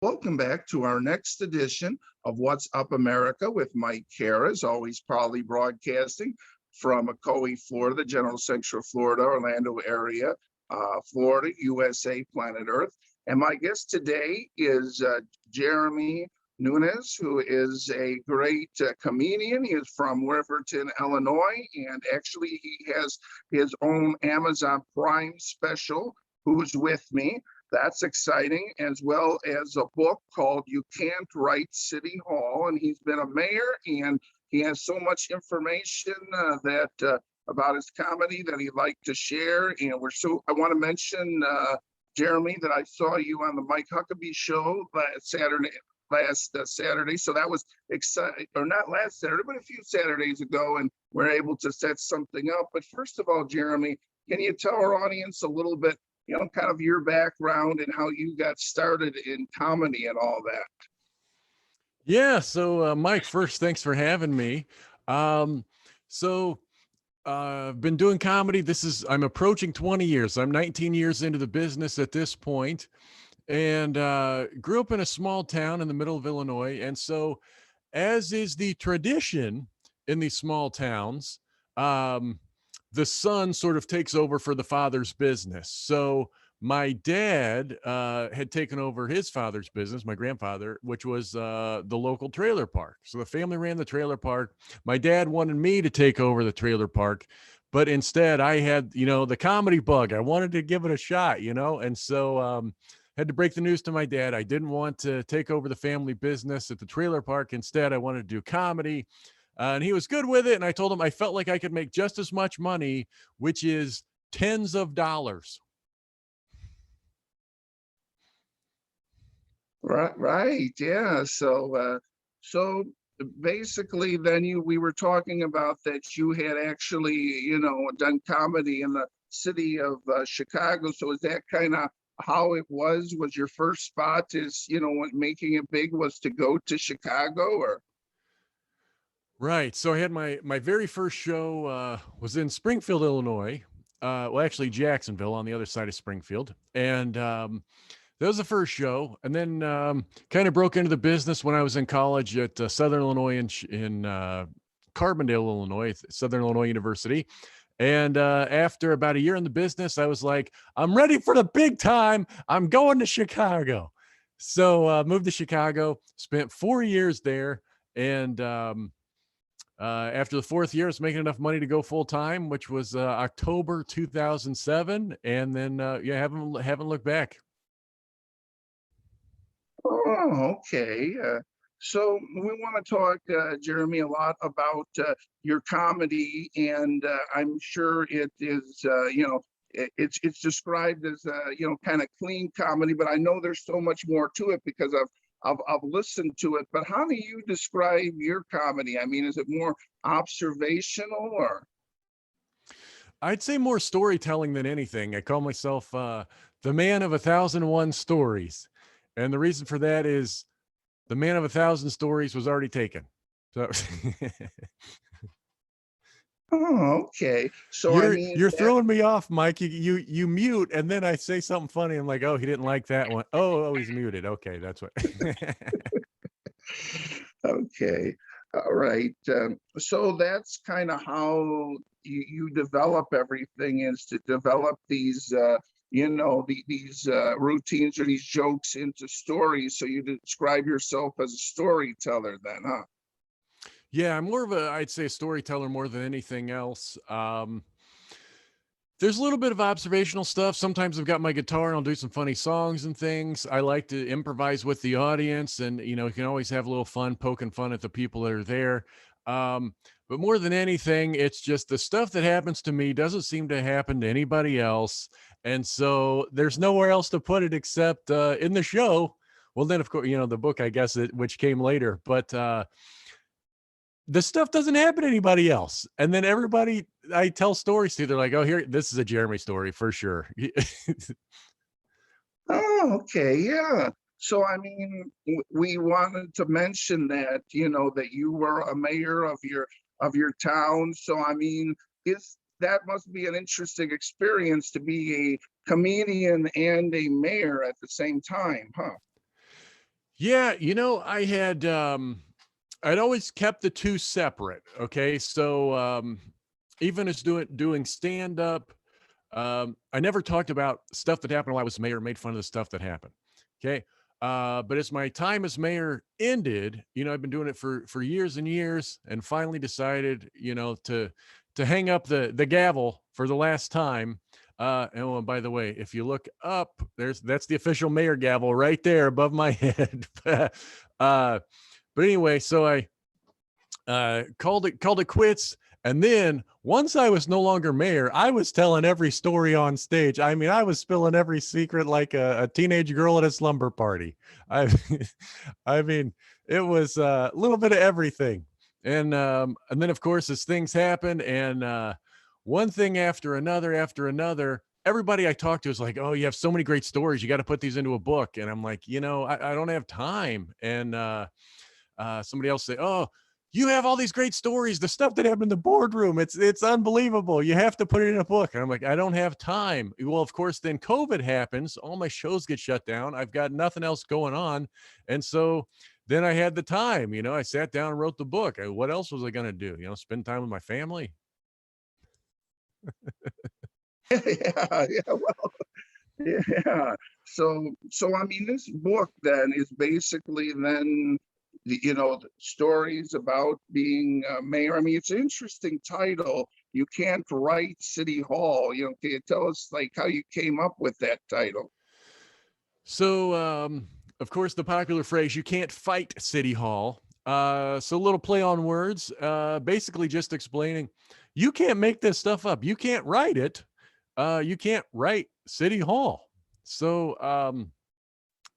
Welcome back to our next edition of What's Up America with Mike Kara, as always proudly broadcasting from Ocoee, Florida, General Central Florida, Orlando area, Florida, USA, planet Earth. And my guest today is Jeremy Nunes, who is a great comedian. He is from Riverton, Illinois, and actually he has his own Amazon Prime special, Who's With Me? That's exciting, as well as a book called You Can't Write City Hall. And he's been a mayor, and he has so much information about his comedy that he'd like to share. And I want to mention, Jeremy, that I saw you on the Mike Huckabee show last Saturday. So that was exciting, or not last Saturday, but a few Saturdays ago, and we're able to set something up. But first of all, Jeremy, can you tell our audience a little bit, kind of your background and how you got started in comedy and all that? Yeah. So, Mike, first, thanks for having me. I've been doing comedy. I'm approaching 20 years. I'm 19 years into the business at this point, and grew up in a small town in the middle of Illinois. And so, as is the tradition in these small towns, the son sort of takes over for the father's business. So my dad had taken over his father's business, my grandfather, which was the local trailer park. So the family ran the trailer park. My dad wanted me to take over the trailer park, but instead I had, the comedy bug. I wanted to give it a shot, and so had to break the news to my dad. I didn't want to take over the family business at the trailer park. Instead, I wanted to do comedy. And he was good with it. And I told him I felt like I could make just as much money, which is tens of dollars. Right. Yeah. So basically, then we were talking about that you had actually, done comedy in the city of Chicago. So is that kind of how it was? Was your first spot making it big was to go to Chicago, or? Right. So I had my very first show was in Springfield, Illinois. Well, actually Jacksonville on the other side of Springfield. And that was the first show. And then kind of broke into the business when I was in college at Southern Illinois in Carbondale, Illinois, Southern Illinois University. And after about a year in the business, I was like, I'm ready for the big time. I'm going to Chicago. So moved to Chicago, spent 4 years there. And after the fourth year, I was making enough money to go full time, which was October 2007, and then haven't looked back. Oh, okay. So we want to talk, Jeremy, a lot about your comedy, and I'm sure it is, it's described as kind of clean comedy, but I know there's so much more to it because I've listened to it. But how do you describe your comedy? I mean, is it more observational, or? I'd say more storytelling than anything. I call myself the man of 1,001 stories. And the reason for that is the man of 1,000 stories was already taken. So Oh, okay. So you're throwing me off, Mike. You mute, and then I say something funny. I'm like, oh, he didn't like that one. Oh, he's muted. Okay, that's what. Okay. All right. So that's kind of how you develop everything, is to develop these these routines or these jokes into stories. So you describe yourself as a storyteller then, huh? Yeah, I'm more of I'd say a storyteller more than anything else. There's a little bit of observational stuff. Sometimes I've got my guitar and I'll do some funny songs and things. I like to improvise with the audience, and you can always have a little fun poking fun at the people that are there. But more than anything, it's just the stuff that happens to me doesn't seem to happen to anybody else. And so there's nowhere else to put it except in the show. Well, then, of course, the book, I guess, which came later. But the stuff doesn't happen to anybody else. And then everybody I tell stories to, they're like, oh, here, this is a Jeremy story for sure. Oh, okay. Yeah. So, I mean, we wanted to mention that, that you were a mayor of your town. So, I mean, that must be an interesting experience to be a comedian and a mayor at the same time, huh? Yeah, I had I'd always kept the two separate. Okay. So even as doing stand up, I never talked about stuff that happened while I was mayor, made fun of the stuff that happened. Okay. But as my time as mayor ended, I've been doing it for years and years, and finally decided, to hang up the gavel for the last time. And oh, and by the way, if you look up, that's the official mayor gavel right there above my head. But anyway, so I called it quits. And then once I was no longer mayor, I was telling every story on stage. I mean, I was spilling every secret like a teenage girl at a slumber party. I, I mean, it was a little bit of everything. And then of course, as things happen, and one thing after another, everybody I talked to is like, "Oh, you have so many great stories. You got to put these into a book." And I'm like, I don't have time. And somebody else say, "Oh, you have all these great stories, the stuff that happened in the boardroom. It's unbelievable. You have to put it in a book." And I'm like, "I don't have time." Well, of course, then COVID happens. All my shows get shut down. I've got nothing else going on. And so then I had the time, I sat down and wrote the book. What else was I going to do? Spend time with my family. Yeah, yeah, well, yeah. So I mean, this book then is basically then the stories about being mayor. I mean, it's an interesting title. You can't write City Hall. Can you tell us like how you came up with that title? So, of course, the popular phrase, "you can't fight City Hall." So a little play on words, basically just explaining you can't make this stuff up. You can't write it. You can't write City Hall. So,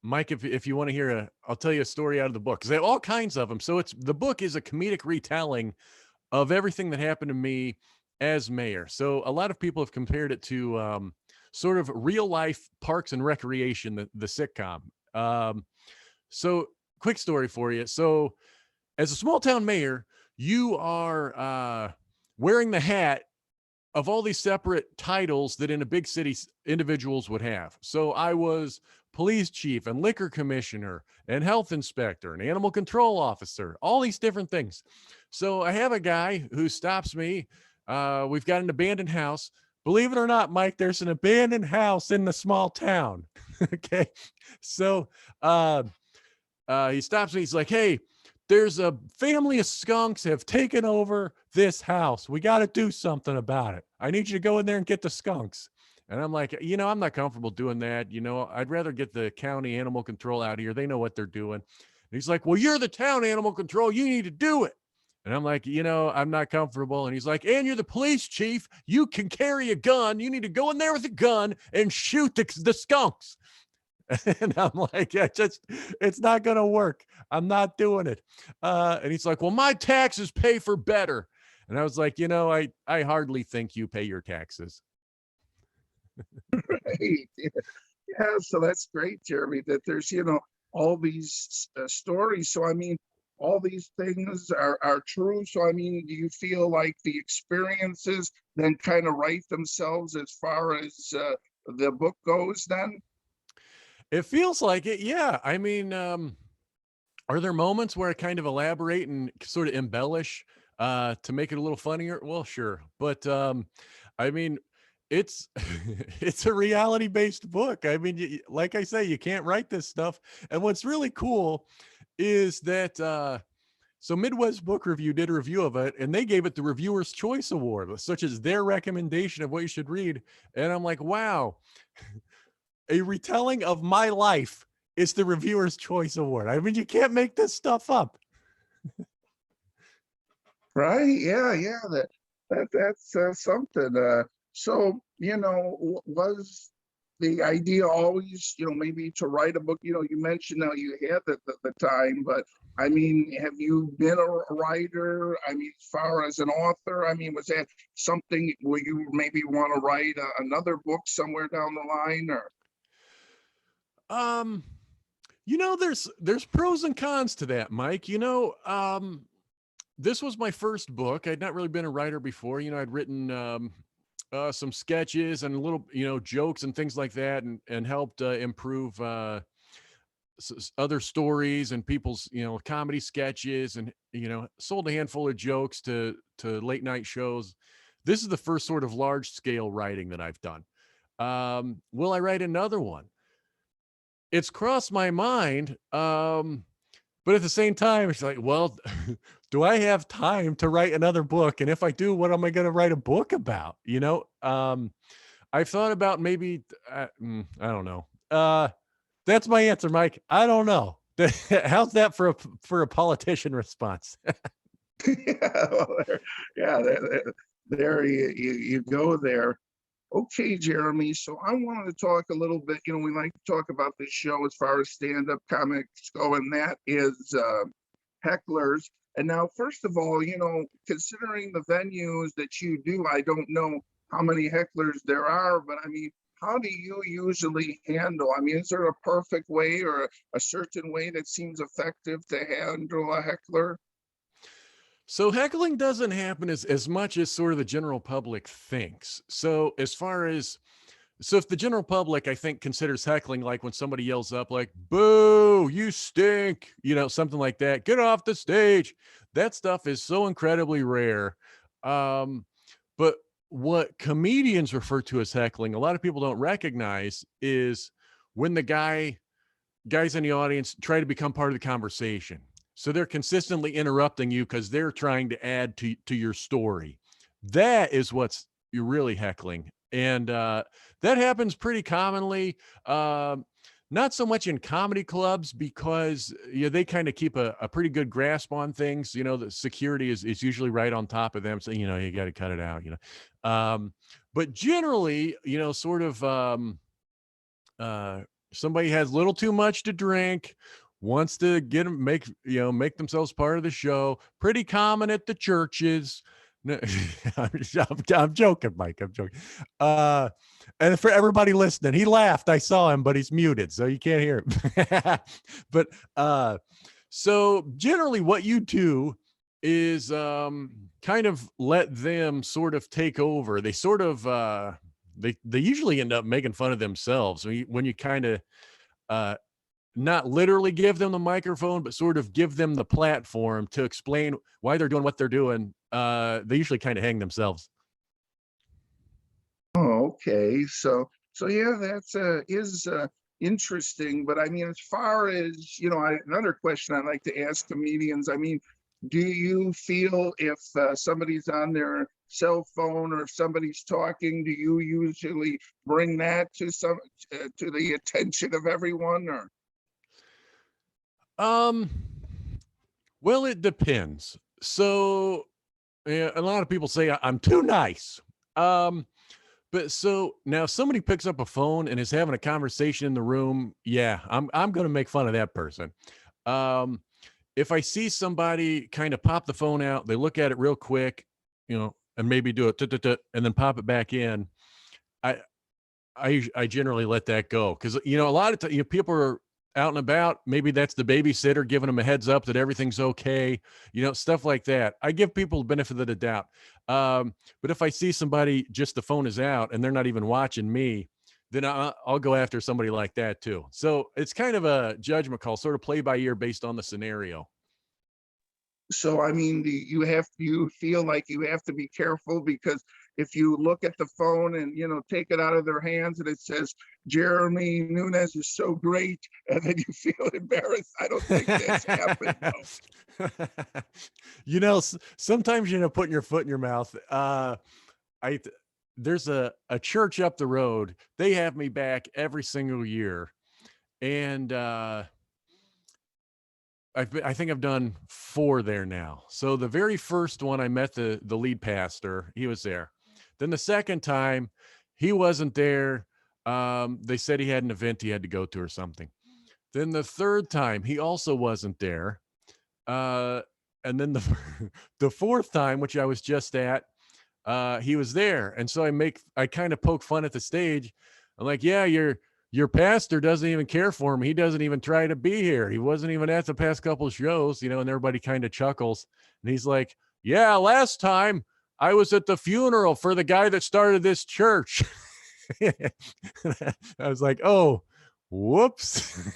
Mike, if you want to hear I'll tell you a story out of the book, because they have all kinds of them. So the book is a comedic retelling of everything that happened to me as mayor. So a lot of people have compared it to sort of real life Parks and Recreation, the sitcom. So quick story for you. So as a small town mayor, you are wearing the hat of all these separate titles that in a big city individuals would have. So I was police chief and liquor commissioner and health inspector and animal control officer, all these different things. So I have a guy who stops me. We've got an abandoned house. Believe it or not, Mike, there's an abandoned house in the small town. Okay. So uh, he stops me. He's like, "Hey, there's a family of skunks have taken over this house. We got to do something about it. I need you to go in there and get the skunks." And I'm like, I'm not comfortable doing that. I'd rather get the county animal control out here. They know what they're doing. And he's like, "Well, you're the town animal control. You need to do it." And I'm like, I'm not comfortable. And he's like, "And you're the police chief. You can carry a gun. You need to go in there with a gun and shoot the skunks." And I'm like, "Yeah, it's not going to work. I'm not doing it." And he's like, "Well, my taxes pay for better." And I was like, I hardly think you pay your taxes. Right. Yeah, so that's great, Jeremy, that there's all these stories. So, I mean, all these things are true. So, I mean, do you feel like the experiences then kind of write themselves as far as the book goes then? It feels like it. Yeah. I mean, are there moments where I kind of elaborate and sort of embellish to make it a little funnier? Well, sure. But I mean, it's it's a reality based book. I mean, like I say, you can't write this stuff. And what's really cool is that so Midwest Book Review did a review of it, and they gave it the Reviewer's Choice Award, such as their recommendation of what you should read. And I'm like, wow, a retelling of my life is the Reviewer's Choice Award. I mean, you can't make this stuff up. Right? Yeah, yeah. That's something. So was the idea always maybe to write a book? You mentioned now you had the time, but I mean, have you been a writer? I mean, as far as an author, I mean, was that something where you maybe want to write another book somewhere down the line, or? Um, there's pros and cons to that, Mike. This was my first book. I'd not really been a writer before. I'd written some sketches and little, jokes and things like that, and helped improve other stories and people's, comedy sketches, and, sold a handful of jokes to late night shows. This is the first sort of large scale writing that I've done. Will I write another one? It's crossed my mind. But at the same time, it's like, well, do I have time to write another book? And if I do, what am I going to write a book about? I've thought about maybe, I don't know. That's my answer, Mike. I don't know. How's that for a politician response? Yeah, well, there you go there. Okay, Jeremy. So I wanted to talk a little bit. We like to talk about this show as far as stand-up comics go, and that is hecklers. And now, first of all, considering the venues that you do, I don't know how many hecklers there are, but I mean, how do you usually handle? I mean, is there a perfect way or a certain way that seems effective to handle a heckler? So heckling doesn't happen as much as sort of the general public thinks. So if the general public, I think, considers heckling like when somebody yells up like, "Boo, you stink," something like that, "Get off the stage." That stuff is so incredibly rare. But what comedians refer to as heckling, a lot of people don't recognize, is when the guys in the audience try to become part of the conversation. So they're consistently interrupting you because they're trying to add to your story. That is what's you're really heckling. And that happens pretty commonly. Not so much in comedy clubs because they kind of keep a pretty good grasp on things. The security is usually right on top of them. So, you got to cut it out. But generally, sort of somebody has a little too much to drink, wants to get them, make themselves part of the show. Pretty common at the churches. No, I'm joking, Mike. I'm joking. And for everybody listening, he laughed. I saw him, but he's muted, so you can't hear him. But so generally, what you do is kind of let them sort of take over. They sort of they usually end up making fun of themselves when you kind of not literally give them the microphone, but sort of give them the platform to explain why they're doing what they're doing. They usually kind of hang themselves. Oh, okay. So yeah, that's is interesting. But I mean, as far as another question I like to ask comedians. I mean, do you feel if somebody's on their cell phone or if somebody's talking, do you usually bring that to the attention of everyone, or? Um, well, it depends. So yeah, a lot of people say I'm too nice. But so now if somebody picks up a phone and is having a conversation in the room, yeah, I'm going to make fun of that person. Um, if I see somebody kind of pop the phone out, they look at it real quick, and maybe do it and then pop it back in. I I generally let that go because a lot of people are out and about. Maybe that's the babysitter giving them a heads up that everything's okay. Stuff like that. I give people the benefit of the doubt. But if I see somebody just the phone is out and they're not even watching me, then I'll go after somebody like that too. So it's kind of a judgment call, sort of play by ear based on the scenario. So, I mean, you feel like you have to be careful because if you look at the phone and, take it out of their hands and it says, Jeremy Nunes is so great, and then you feel embarrassed. I don't think that's happened. No. Sometimes putting your foot in your mouth. I There's a church up the road. They have me back every single year, and I think I've done 4 there now. So the very first one, I met the lead pastor. He was there. Then the second time, he wasn't there. They said he had an event he had to go to or something. Then the third time, he also wasn't there. And then the fourth time, which I was just at, he was there. And so I kind of poke fun at the stage. I'm like, yeah, your pastor doesn't even care for him. He doesn't even try to be here. He wasn't even at the past couple of shows, and everybody kind of chuckles. And he's like, yeah, last time I was at the funeral for the guy that started this church. I was like, oh, whoops.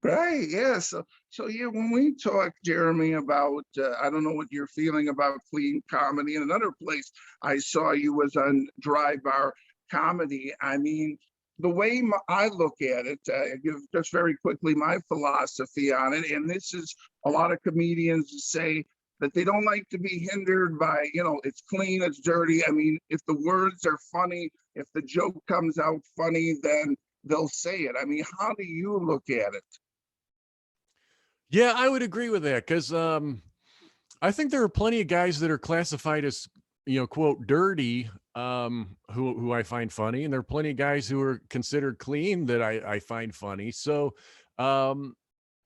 Right. Yeah. So yeah, when we talk, Jeremy, about I don't know what you're feeling about clean comedy. In another place I saw you was on Dry Bar Comedy. I mean, the way I look at it, give just very quickly my philosophy on it, and this is a lot of comedians say that they don't like to be hindered by, it's clean, it's dirty. I mean, if the words are funny, if the joke comes out funny, then they'll say it. I mean, how do you look at it? Yeah, I would agree with that because I think there are plenty of guys that are classified as, quote, dirty, who I find funny, and there are plenty of guys who are considered clean that I find funny. So, um,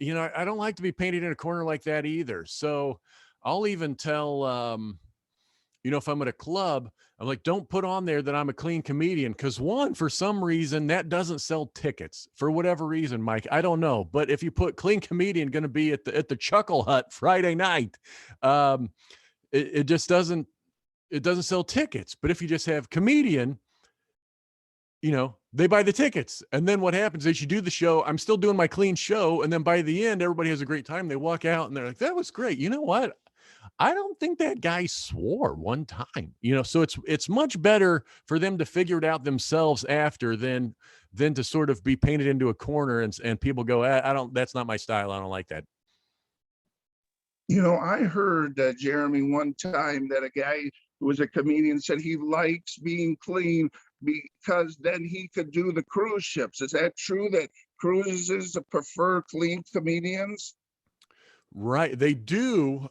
I don't like to be painted in a corner like that either. So, I'll even tell, if I'm at a club, I'm like, don't put on there that I'm a clean comedian. Cause one, for some reason, that doesn't sell tickets for whatever reason, Mike. I don't know. But if you put clean comedian gonna be at the Chuckle Hut Friday night, um, it just doesn't sell tickets. But if you just have comedian, they buy the tickets. And then what happens is you do the show. I'm still doing my clean show. And then by the end, everybody has a great time. They walk out and they're like, that was great. You know what? I don't think that guy swore one time, so it's much better for them to figure it out themselves after than to sort of be painted into a corner and people go, I don't, that's not my style. I don't like that. I heard Jeremy one time that a guy who was a comedian said he likes being clean because then he could do the cruise ships. Is that true that cruises prefer clean comedians? Right. They do.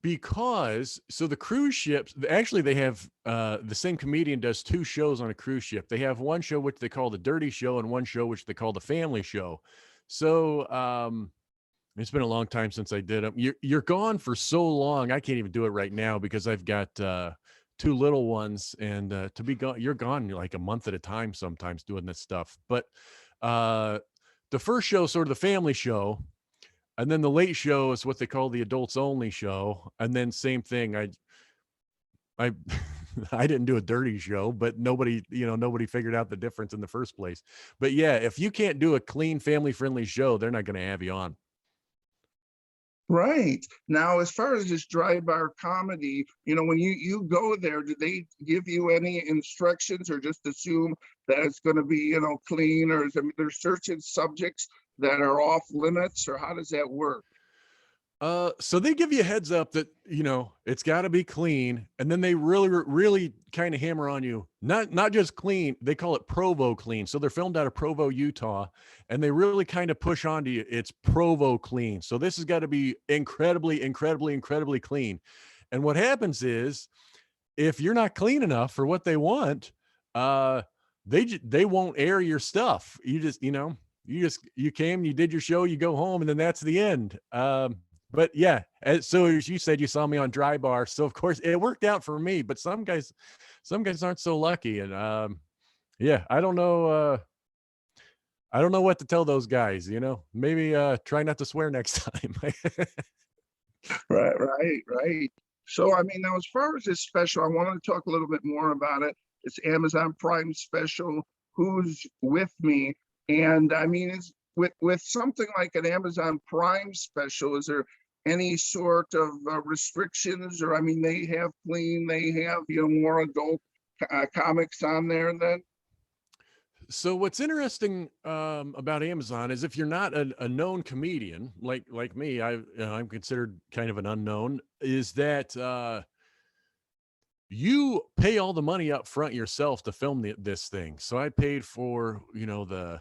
Because so the cruise ships actually they have the same comedian does two shows on a cruise ship. They have one show which they call the dirty show and one show which they call the family show. So it's been a long time since I did them. You're gone for so long. I can't even do it right now because I've got two little ones, and to be gone, you're gone like a month at a time sometimes doing this stuff. But uh the first show, sort of the family show, and then the late show is what they call the adults only show. And then same thing. I I didn't do a dirty show, but nobody figured out the difference in the first place. But yeah, if you can't do a clean family friendly show, they're not going to have you on. Right. Now, as far as this dry bar comedy, when you go there, do they give you any instructions or just assume that it's going to be, clean, or is there certain subjects that are off limits, or how does that work? So they give you a heads up that, it's got to be clean. And then they really, really kind of hammer on you, not just clean. They call it Provo clean. So they're filmed out of Provo, Utah, and they really kind of push onto you. It's Provo clean. So this has got to be incredibly, incredibly, incredibly clean. And what happens is if you're not clean enough for what they want, uh, they won't air your stuff. You came, you did your show, you go home, and then that's the end. But yeah, so as you said, you saw me on Dry Bar, so of course it worked out for me. But some guys aren't so lucky, and yeah, I don't know what to tell those guys. Maybe try not to swear next time. Right, right, right. So, I mean, now as far as this special, I want to talk a little bit more about it. It's Amazon Prime special, Who's With Me? And I mean, it's with something like an Amazon Prime special, is there any sort of restrictions? Or, I mean, they have clean, they have, more adult comics on there then? So what's interesting about Amazon is if you're not a known comedian like me, I'm considered kind of an unknown. Is that you pay all the money up front yourself to film this thing? So I paid for the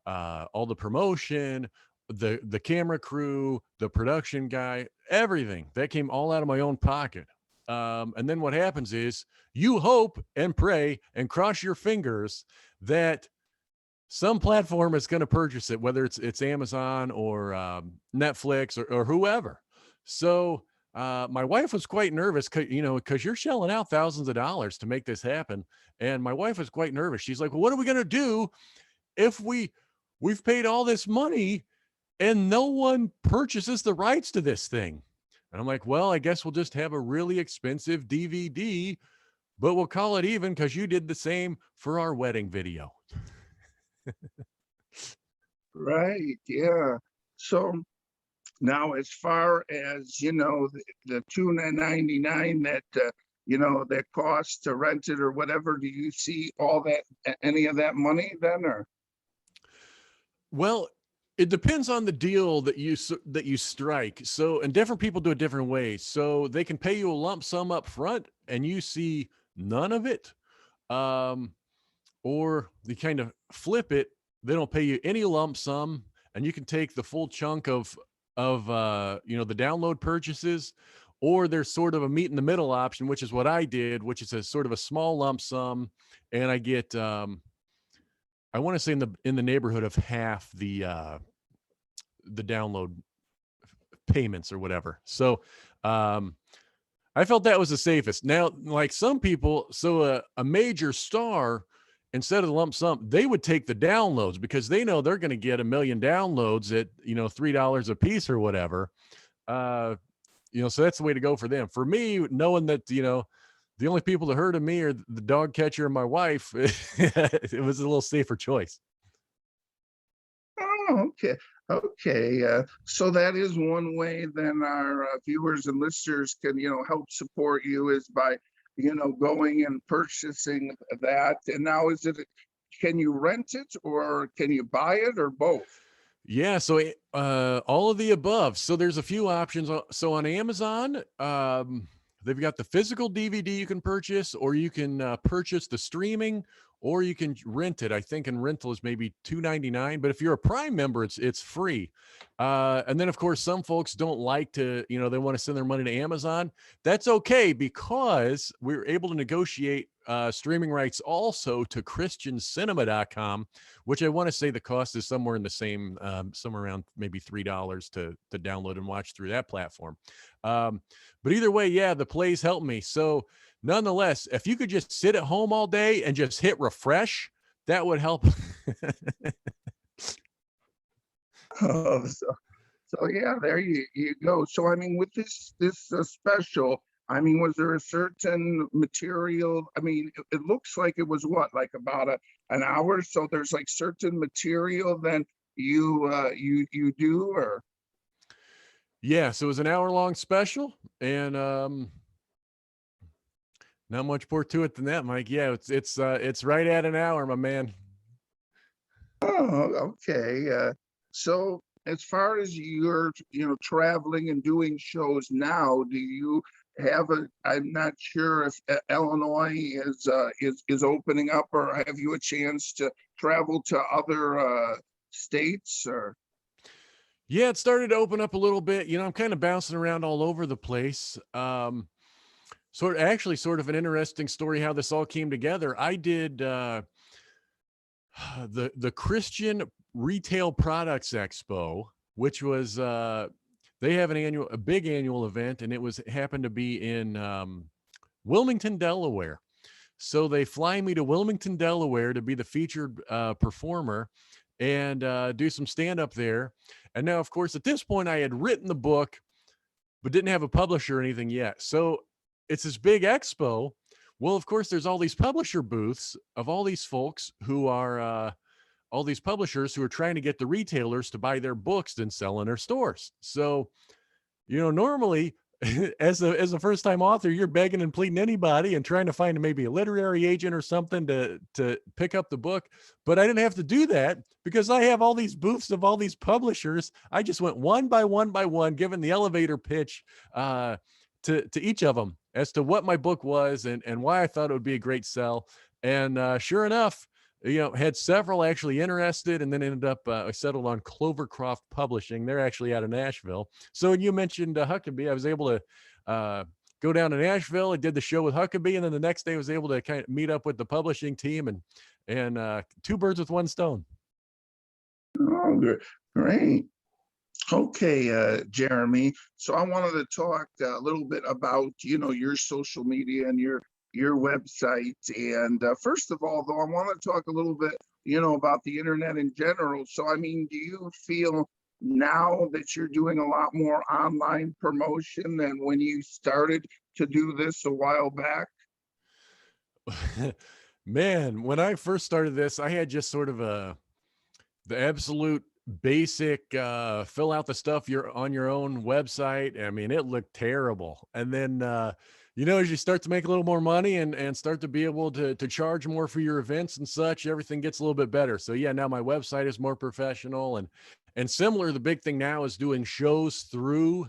all the promotion, the camera crew, the production guy, everything that came all out of my own pocket. And then what happens is you hope and pray and cross your fingers that some platform is going to purchase it, whether it's Amazon or Netflix or whoever. So my wife was quite nervous, because you're shelling out thousands of dollars to make this happen. And my wife was quite nervous. She's like, well, what are we going to do if we've paid all this money and no one purchases the rights to this thing? And I'm like, well, I guess we'll just have a really expensive DVD, but we'll call it even because you did the same for our wedding video. right, yeah. So now, as far as, the 299 that, that costs to rent it or whatever, do you see all that, any of that money then, or? Well, it depends on the deal that that you strike. So, and different people do it different ways. So they can pay you a lump sum up front and you see none of it. Um, or they kind of flip it. They don't pay you any lump sum and you can take the full chunk of the download purchases, or there's sort of a meet in the middle option, which is what I did, which is a sort of a small lump sum, and I get I want to say in the neighborhood of half the download payments or whatever. So um I felt that was the safest. Now, like some people, so a major star, instead of the lump sum, they would take the downloads because they know they're going to get a million downloads at, $3 a piece or whatever. Uh, so that's the way to go for them. For me, knowing that, the only people that heard of me are the dog catcher and my wife, it was a little safer choice. Oh, okay. Okay. So that is one way then our viewers and listeners can, help support you is by, going and purchasing that. And now can you rent it or can you buy it or both? Yeah, so all of the above. So there's a few options. So on Amazon, they've got the physical DVD you can purchase, or you can purchase the streaming, or you can rent it. I think in rental is maybe $2.99, but if you're a Prime member, it's free. And then of course some folks don't like to, they want to send their money to Amazon. That's okay because we were able to negotiate streaming rights also to christiancinema.com, which I want to say the cost is somewhere in the same, somewhere around maybe $3 to download and watch through that platform. But either way, yeah, the plays helped me. So nonetheless, if you could just sit at home all day and just hit refresh, that would help. Oh, so yeah, there you go. So I mean, with this special, I mean, was there a certain material? I mean, it looks like it was what, like about an hour. So there's like certain material then you do, or? Yeah, so it was an hour-long special, and not much more to it than that, Mike. Yeah, it's right at an hour, my man. Oh, okay. So as far as you're, traveling and doing shows now, do you have I'm not sure if Illinois is opening up, or have you a chance to travel to other states, or? Yeah, it started to open up a little bit. I'm kind of bouncing around all over the place. Sort of an interesting story how this all came together. I did the Christian Retail Products Expo, which was they have a big annual event, and it happened to be in Wilmington, Delaware. So they fly me to Wilmington, Delaware to be the featured performer and do some stand up there. And now, of course, at this point, I had written the book, but didn't have a publisher or anything yet. So it's this big expo. Well, of course, there's all these publisher booths of all these folks who are all these publishers who are trying to get the retailers to buy their books and sell in their stores. So, normally as a first time author, you're begging and pleading anybody and trying to find maybe a literary agent or something to pick up the book. But I didn't have to do that because I have all these booths of all these publishers. I just went one by one, giving the elevator pitch to each of them as to what my book was and why I thought it would be a great sell. And sure enough, had several actually interested, and then ended up I settled on Clovercroft Publishing. They're actually out of Nashville. So when you mentioned Huckabee, I was able to go down to Nashville. I did the show with Huckabee, and then the next day I was able to kind of meet up with the publishing team and two birds with one stone. Oh, great. Okay, Jeremy. So I wanted to talk a little bit about, your social media and your website. And first of all, though, I want to talk a little bit, about the internet in general. So, I mean, do you feel now that you're doing a lot more online promotion than when you started to do this a while back? Man, when I first started this, I had just sort of the absolute basic fill out the stuff you're on your own website. I mean, it looked terrible. And then as you start to make a little more money and start to be able to charge more for your events and such, everything gets a little bit better. So yeah, now my website is more professional and similar. The big thing now is doing shows through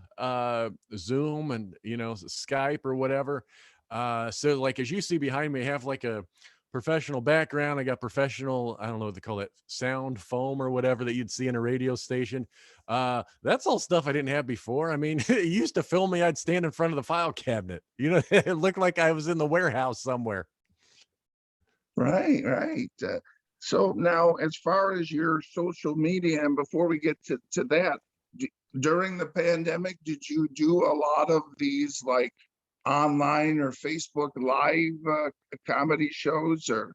Zoom and Skype or whatever. So like as you see behind me, I have like a professional background. I got professional, I don't know what they call it, sound foam or whatever that you'd see in a radio station. That's all stuff I didn't have before. I mean, it used to film me, I'd stand in front of the file cabinet. It looked like I was in the warehouse somewhere. Right, right. So now, as far as your social media, and before we get to that, during the pandemic, did you do a lot of these like online or Facebook live comedy shows or?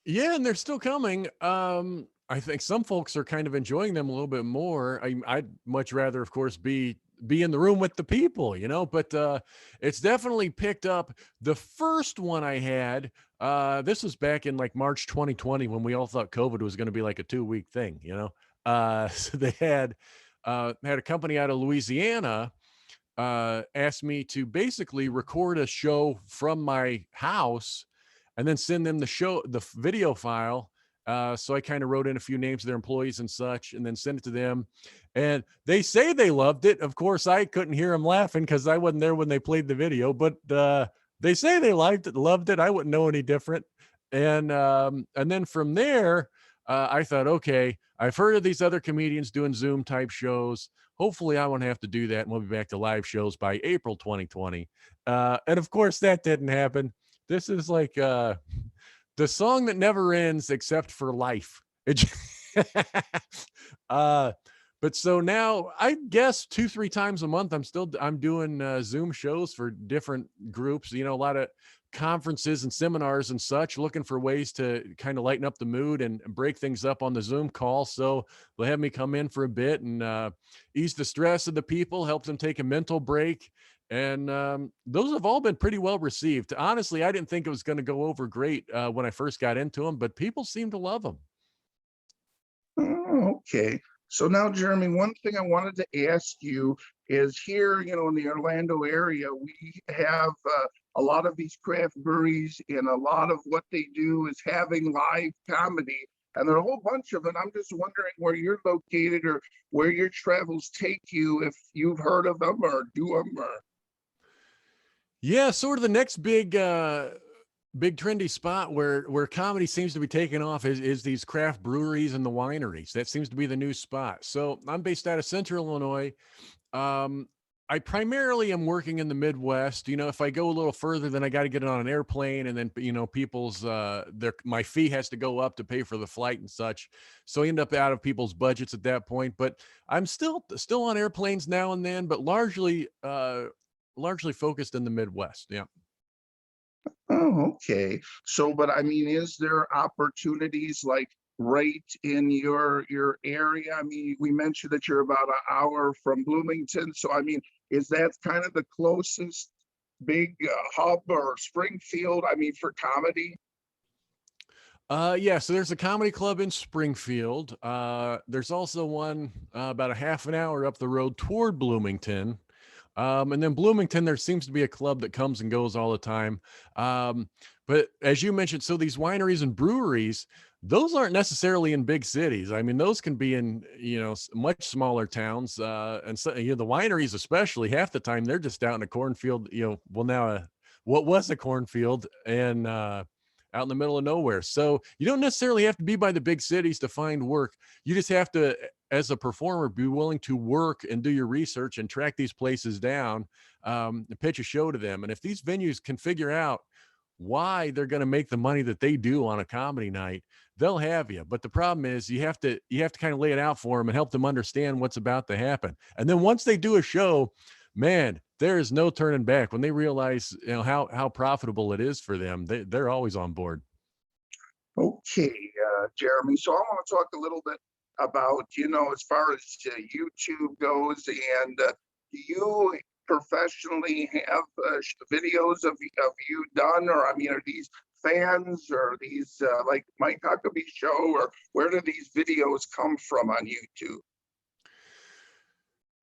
Yeah, and they're still coming. I think some folks are kind of enjoying them a little bit more. I'd much rather, of course, be in the room with the people, but it's definitely picked up. The first one I had, this was back in like March 2020 when we all thought COVID was going to be like a 2-week thing. So they had a company out of Louisiana asked me to basically record a show from my house and then send them the video file. So I kind of wrote in a few names of their employees and such, and then sent it to them. And they say they loved it. Of course, I couldn't hear them laughing because I wasn't there when they played the video. But they say they liked it, loved it. I wouldn't know any different. And then from there, I thought, okay, I've heard of these other comedians doing Zoom type shows. Hopefully, I won't have to do that, and we'll be back to live shows by April 2020. And of course, that didn't happen. This is like the song that never ends except for life. uh, but so now I guess 2-3 times a month I'm doing Zoom shows for different groups. A lot of conferences and seminars and such, looking for ways to kind of lighten up the mood and break things up on the Zoom call. So they'll have me come in for a bit and ease the stress of the people, help them take a mental break. And those have all been pretty well received. Honestly, I didn't think it was going to go over great when I first got into them, but people seem to love them. Oh, okay. So now, Jeremy, one thing I wanted to ask you is here, in the Orlando area, we have a lot of these craft breweries, and a lot of what they do is having live comedy. And there are a whole bunch of them. I'm just wondering where you're located or where your travels take you, if you've heard of them or do them or. Yeah, sort of the next big trendy spot where comedy seems to be taking off is these craft breweries and the wineries. That seems to be the new spot. So I'm based out of Central Illinois. Um, I primarily am working in the Midwest. If I go a little further, then I got to get on an airplane, and then people's my fee has to go up to pay for the flight and such. So I end up out of people's budgets at that point. But I'm still on airplanes now and then, but largely focused in the Midwest. Yeah. Oh, okay. So, but I mean, is there opportunities like right in your area? I mean, we mentioned that you're about an hour from Bloomington. So, I mean, is that kind of the closest big hub or Springfield? I mean, for comedy? Yeah, so there's a comedy club in Springfield. There's also one about a half an hour up the road toward Bloomington. And then Bloomington, there seems to be a club that comes and goes all the time. But as you mentioned, so these wineries and breweries, those aren't necessarily in big cities. I mean, those can be in, much smaller towns. And so, the wineries, especially, half the time they're just out in a cornfield, what was a cornfield and out in the middle of nowhere. So you don't necessarily have to be by the big cities to find work. You just have to, as a performer, be willing to work and do your research and track these places down, and pitch a show to them. And if these venues can figure out why they're going to make the money that they do on a comedy night, they'll have you. But the problem is you have to kind of lay it out for them and help them understand what's about to happen. And then once they do a show, man, there is no turning back. When they realize, how profitable it is for them, they're always on board. Okay, Jeremy. So I want to talk a little bit about, as far as YouTube goes, and do you professionally have videos of you done, or I mean, are these fans or these like Mike Huckabee show, or where do these videos come from on YouTube?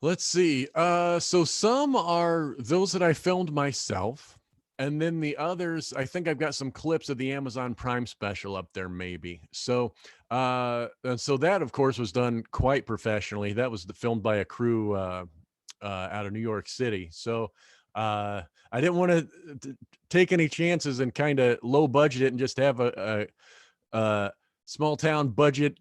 Let's see. So some are those that I filmed myself. And then the others, I think I've got some clips of the Amazon Prime special up there, maybe. So, and so that, of course, was done quite professionally. That was filmed by a crew out of New York City. So, I didn't want to take any chances and kind of low budget it and just have a small town budget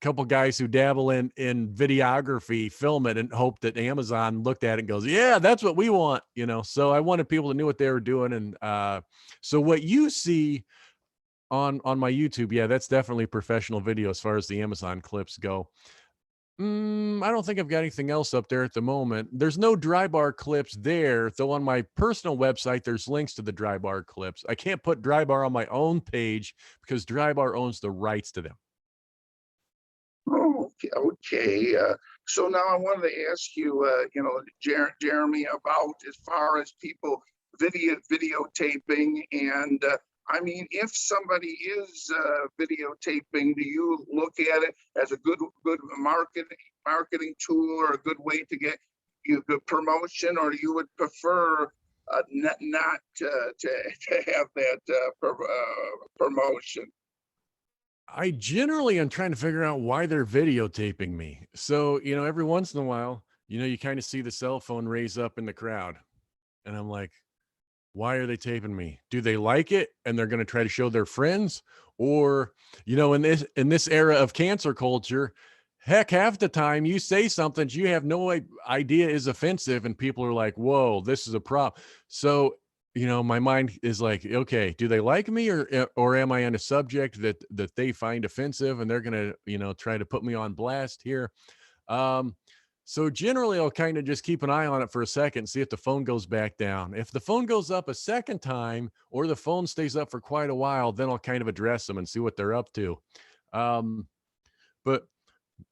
couple guys who dabble in videography film it and hope that Amazon looked at it and goes, yeah, that's what we want, you know. So I wanted people to know what they were doing. And so what you see on my YouTube, yeah, that's definitely professional video as far as the Amazon clips go. I don't think I've got anything else up there at the moment. There's no dry bar clips there, though on my personal website, there's links to the dry bar clips. I can't put dry bar on my own page because dry bar owns the rights to them. Oh, okay. Okay. So now I wanted to ask you, Jeremy, about as far as people videotaping, and I mean, if somebody is videotaping, do you look at it as a good marketing tool or a good way to get you good promotion, or you would prefer not to have that promotion? I generally am trying to figure out why they're videotaping me. So, you know, every once in a while, you know, you kind of see the cell phone raise up in the crowd. And I'm like, why are they taping me? Do they like it and they're going to try to show their friends? Or, you know, in this era of cancer culture, heck, half the time you say something you have no idea is offensive and people are like, whoa, this is a problem. So, you know, my mind is like, okay, do they like me, or am I on a subject that they find offensive and they're going to, you know, try to put me on blast here? Um, so generally I'll kind of just keep an eye on it for a second, see if the phone goes back down. If the phone goes up a second time or the phone stays up for quite a while, then I'll kind of address them and see what they're up to. Um, but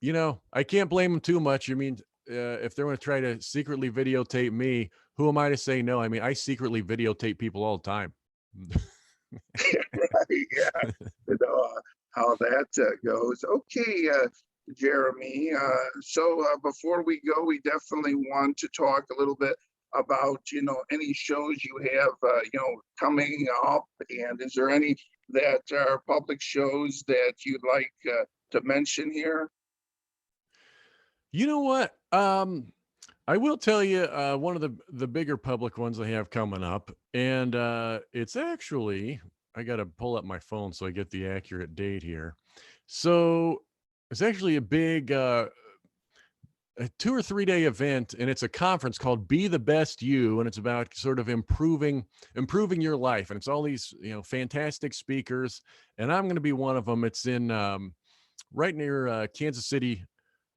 you know, I can't blame them too much. I mean, if they're going to try to secretly videotape me, who am I to say no? I mean, I secretly videotape people all the time. Right, yeah, you know how that goes. Okay, Jeremy. So before we go, we definitely want to talk a little bit about, you know, any shows you have, coming up, and is there any that are public shows that you'd like to mention here? You know what? I will tell you one of the bigger public ones I have coming up, and it's actually, I got to pull up my phone so I get the accurate date here. So it's actually a big a 2 or 3 day event, and it's a conference called Be the Best You, and it's about sort of improving your life, and it's all these, you know, fantastic speakers, and I'm going to be one of them. It's in right near Kansas City,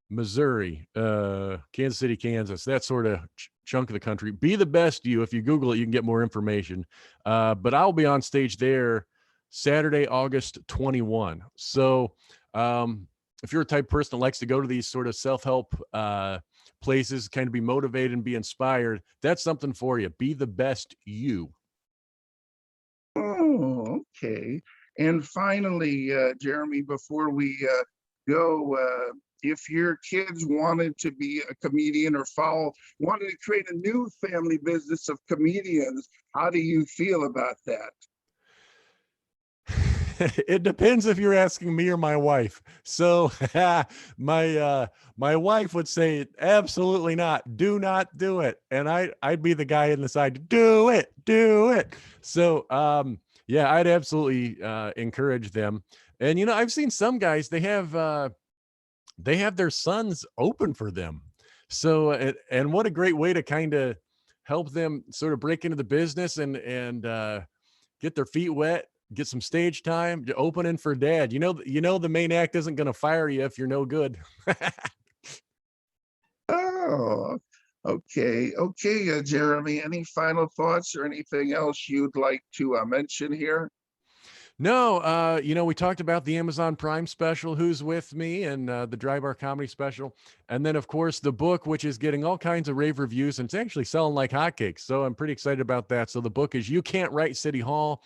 Missouri, Kansas City, Kansas, that sort of chunk of the country. Be the Best You. If you Google it, you can get more information. But I'll be on stage there Saturday, August 21. So if you're a type of person that likes to go to these sort of self-help places, kind of be motivated and be inspired, that's something for you. Be the best you. Oh, okay. And finally, Jeremy, before we go, if your kids wanted to be a comedian or wanted to create a new family business of comedians, how do you feel about that? It depends if you're asking me or my wife. So my wife would say absolutely not. Do not do it. And I'd be the guy in the side, do it, do it. So yeah, I'd absolutely encourage them. And you know, I've seen some guys, they have their sons open for them. So and what a great way to kind of help them sort of break into the business and get their feet wet, get some stage time, opening for dad. You know the main act isn't going to fire you if you're no good. Oh, okay. Okay, Jeremy, any final thoughts or anything else you'd like to mention here? No, you know, we talked about the Amazon Prime special, Who's With Me, and the Dry Bar Comedy special. And then, of course, the book, which is getting all kinds of rave reviews, and it's actually selling like hotcakes. So I'm pretty excited about that. So the book is You Can't Write City Hall.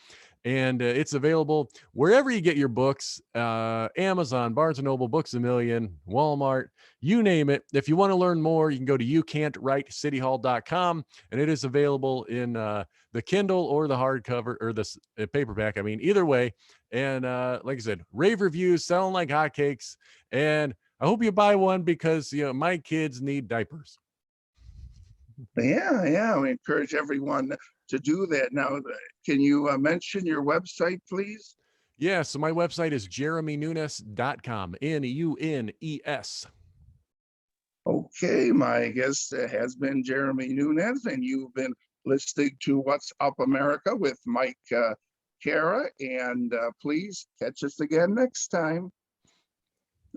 and it's available wherever you get your books, Amazon, Barnes & Noble, Books A Million, Walmart, you name it. If you want to learn more, you can go to youcan'twritecityhall.com, and it is available in the Kindle or the hardcover, or the paperback. I mean, either way. And like I said, rave reviews, selling like hotcakes. And I hope you buy one, because my kids need diapers. Yeah, we encourage everyone to do that. Now, can you mention your website, please? Yeah, so my website is jeremynunes.com, Nunes. Okay, my guest has been Jeremy Nunes, and you've been listening to What's Up America with Mike Cara. And please catch us again next time.